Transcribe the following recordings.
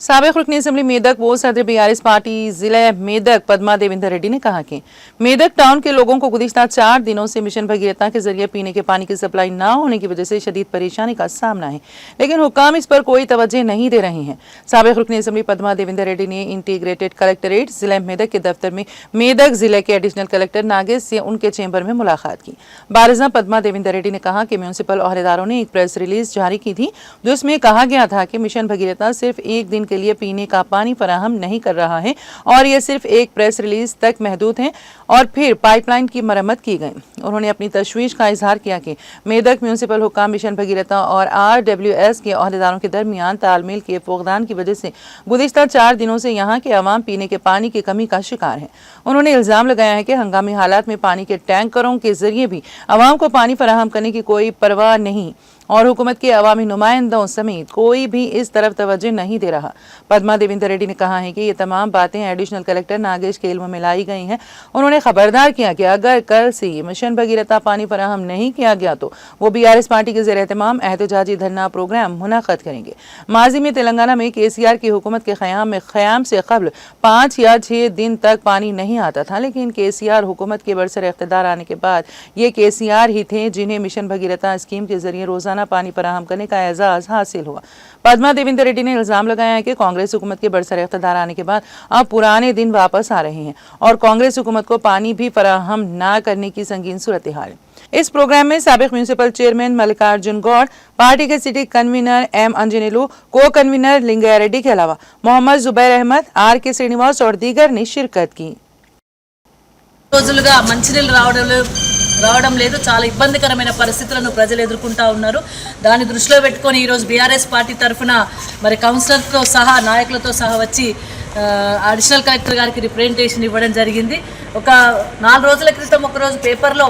साबिक रुकन असम्बली मेदक वो सदर बीआरएस पार्टी जिला मेदक पद्मा देवेंद्र रेड्डी ने कहा कि मेदक टाउन के लोगों को गुज़िश्ता 4 दिनों से मिशन भगीरथा के जरिए पीने के पानी की सप्लाई न होने की वजह से शदीद परेशानी का सामना है, लेकिन हुक्काम इस पर कोई तवज्जो नहीं दे रहे हैं। साबिक रुकन असम्बली पद्मा देवेंद्र रेड्डी ने इंटीग्रेटेड कलेक्टरेट जिला मेदक के दफ्तर में मेदक जिले के एडिशनल कलेक्टर नागेश से उनके चैम्बर में मुलाकात की। बारिज़ा पद्मा देवेंद्र रेड्डी ने कहा कि म्यूनसिपल अहदेदारों ने एक प्रेस रिलीज जारी की थी जिसमें कहा गया था कि मिशन भगीरथा सिर्फ एक दिन के लिए पीने का पानी फराहम नहीं कर रहा है और यह सिर्फ एक प्रेस रिलीज तक महदूद है और फिर पाइपलाइन की मरम्मत की गई। उन्होंने अपनी तशवीश का इजहार किया कि मेदक म्यूनसिपल हुक्काम मिशन भगीरथा और RWS के अहदेदारों के दरमियान तालमेल के फुकदान की वजह से गुज़िश्ता 4 दिनों से यहाँ के अवाम पीने के पानी की कमी का शिकार है। उन्होंने इल्जाम लगाया है कि हंगामी हालात में पानी के टैंकरों के जरिए भी अवाम को पानी फराहम करने की कोई परवाह नहीं और हुकूमत के अवामी नुमाइंदों समेत कोई भी इस तरफ तवज्जो नहीं दे रहा। पद्मा देवेंद्र रेड्डी ने कहा है कि ये तमाम बातें एडिशनल कलेक्टर नागेश के इल्म में लाई गई हैं। उन्होंने खबरदार किया कि अगर कल से मिशन भगीरथा पानी फराहम नहीं किया गया तो वो बीआरएस पार्टी के ज़ेर एहतमाम एहतजाजी धरना प्रोग्राम मुनक़्क़द करेंगे। माजी में तेलंगाना में KCR की हुकूमत के क़याम से कबल 5 या 6 दिन तक पानी नहीं आता था, लेकिन KCR हुकूमत के बरसर इख्तिदार आने के बाद ये KCR ही थे जिन्हें मिशन भगीरथा स्कीम के जरिए रोजाना पानी फराहम करने का एजाज हासिल हुआ। पद्मा देवेंद्र रेड्डी ने इल्जाम लगाया है कि कांग्रेस हुकूमत के बरसर इख्तिदार आने के बाद अब पुराने दिन वापस आ रहे हैं और कांग्रेस हुकूमत को पानी भी फराहम न करने की संगीन सूरत हाल है। इस प्रोग्राम में साबिक municipal chairman Mallikarjun Goud, party के city convener M Anjaneyulu, co convener Lingaiah Reddy के अलावा मोहम्मद जुबैर अहमद, RK श्रीनिवास और दीगर ने शिरकत की। రావడం లేదు, చాలా ఇబ్బందికరమైన పరిస్థితులను ప్రజలు ఎదుర్కొంటా ఉన్నారు। దాని దృష్టిలో పెట్టుకొని ఈ రోజు బీఆర్ఎస్ పార్టీ తరఫున మరి కౌన్సిలర్తో సహా నాయకులతో సహా వచ్చి అడిషనల్ కలెక్టర్ గారికి రిప్రజెంటేషన్ ఇవ్వడం జరిగింది। ఒక 4 రోజుల క్రితం ఒక రోజు పేపర్లో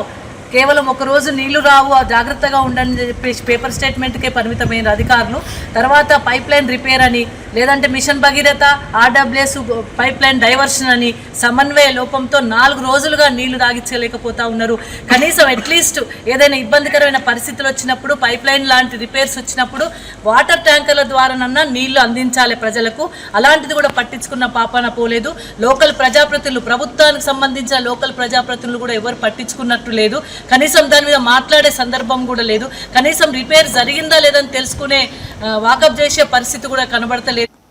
కేవలం ఒక రోజు నీళ్లు రావు జాగ్రత్తగా ఉండండి చెప్పేసి పేపర్ స్టేట్మెంట్కే పరిమితమైన అధికారులు తర్వాత పైప్ లైన్ రిపేర్ అని లేదంటే mission Bhagiratha RWS pipe line diversion అని సమన్వయ లోపంతో 4 రోజులుగా నీళ్లు తాగించలేకపోతా ఉన్నారు। కనీసం అట్లీస్ట్ ఏదైనా ఇబ్బందికరమైన పరిస్థితులు వచ్చినప్పుడు పైప్ లైన్ లాంటి రిపేర్స్ వచ్చినప్పుడు వాటర్ ట్యాంకర్ల ద్వారానన్నా నీళ్లు అందించాలి ప్రజలకు, అలాంటిది కూడా పట్టించుకున్న పాపాన పోలేదు। లోకల్ ప్రజాప్రతినిధులు, ప్రభుత్వానికి సంబంధించిన లోకల్ ప్రజాప్రతినిధులు కూడా ఎవరు పట్టించుకున్నట్టు లేదు, కనీసం దాని మీద మాట్లాడే సందర్భం కూడా లేదు, కనీసం రిపేర్ జరిగిందా లేదని తెలుసుకునే వాకప్ చేసే పరిస్థితి కూడా కనబడతలేదు।